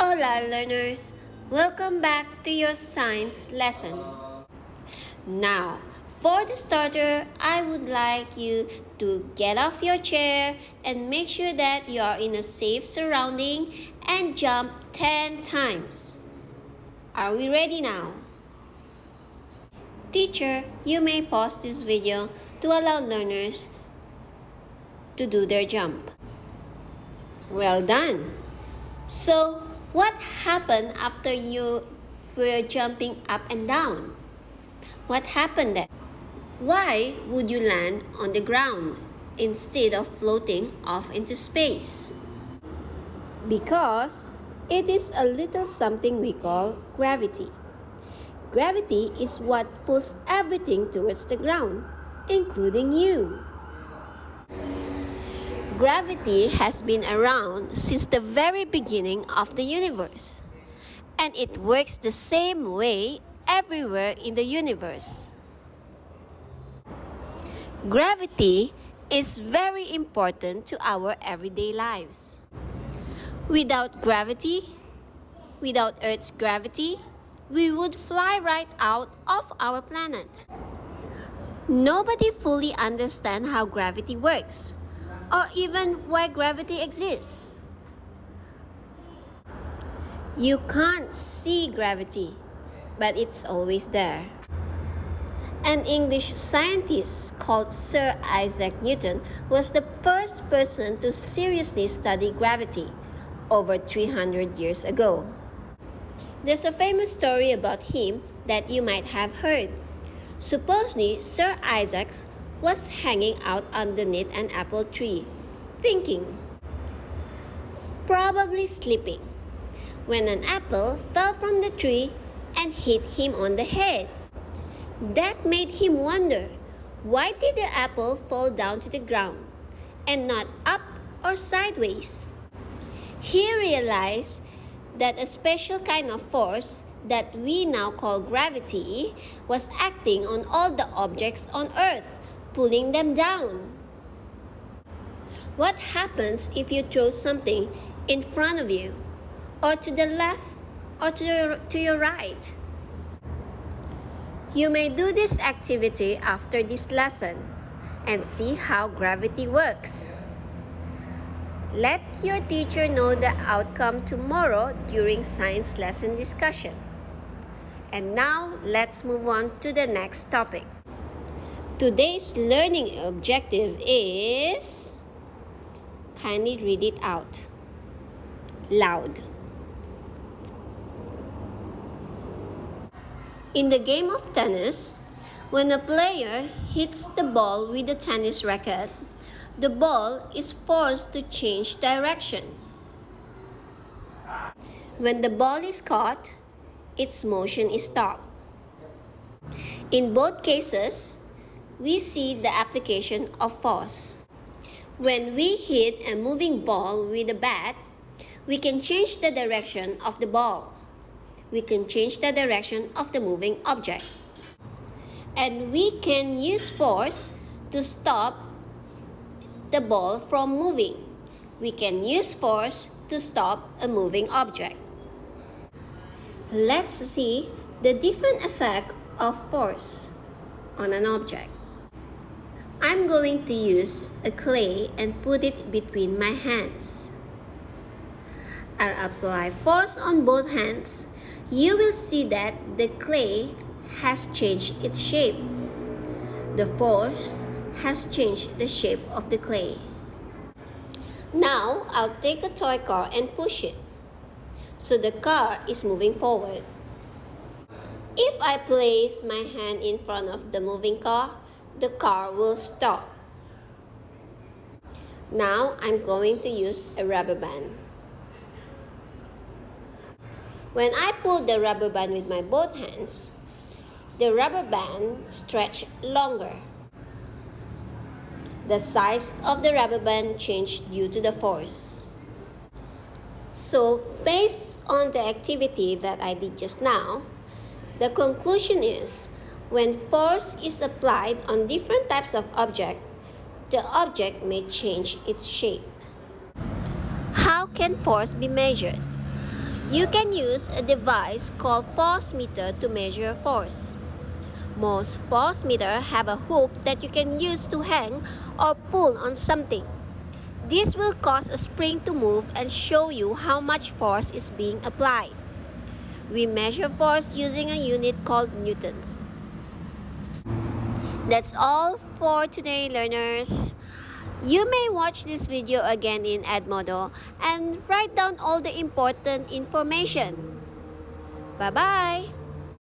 Hola learners, welcome back to your science lesson. Now, for the starter, I would like you to get off your chair and make sure that you are in a safe surrounding and jump 10 times. Are we ready now? Teacher, you may pause this video to allow learners to do their jump. Well done! So, what happened after you were jumping up and down? What happened then? Why would you land on the ground instead of floating off into space? Because it is a little something we call gravity. Gravity is what pulls everything towards the ground, including you. Gravity has been around since the very beginning of the universe, and it works the same way everywhere in the universe. Gravity is very important to our everyday lives. Without gravity, without Earth's gravity, we would fly right out of our planet. Nobody fully understands how gravity works, or even why gravity exists. You can't see gravity, but it's always there. An English scientist called Sir Isaac Newton was the first person to seriously study gravity over 300 years ago. There's a famous story about him that you might have heard. Supposedly, Sir Isaac was hanging out underneath an apple tree, thinking, probably sleeping, when an apple fell from the tree and hit him on the head. That made him wonder, why did the apple fall down to the ground and not up or sideways? He realized that a special kind of force that we now call gravity was acting on all the objects on Earth, pulling them down. What happens if you throw something in front of you, or to the left, or to your right? You may do this activity after this lesson and see how gravity works. Let your teacher know the outcome tomorrow during science lesson discussion. And now, let's move on to the next topic. Today's learning objective is... Kindly read it out loud. In the game of tennis, when a player hits the ball with a tennis racket, the ball is forced to change direction. When the ball is caught, its motion is stopped. In both cases, we see the application of force. When we hit a moving ball with a bat, we can change the direction of the ball. We can change the direction of the moving object. And we can use force to stop the ball from moving. We can use force to stop a moving object. Let's see the different effect of force on an object. I'm going to use a clay and put it between my hands. I'll apply force on both hands. You will see that the clay has changed its shape. The force has changed the shape of the clay. Now, I'll take a toy car and push it. So the car is moving forward. If I place my hand in front of the moving car, the car will stop. Now, I'm going to use a rubber band. When I pull the rubber band with my both hands, the rubber band stretches longer. The size of the rubber band changed due to the force. So, based on the activity that I did just now, the conclusion is, when force is applied on different types of object, the object may change its shape. How can force be measured? You can use a device called force meter to measure force. Most force meters have a hook that you can use to hang or pull on something. This will cause a spring to move and show you how much force is being applied. We measure force using a unit called newtons. That's all for today, learners. You may watch this video again in Edmodo and write down all the important information. Bye-bye!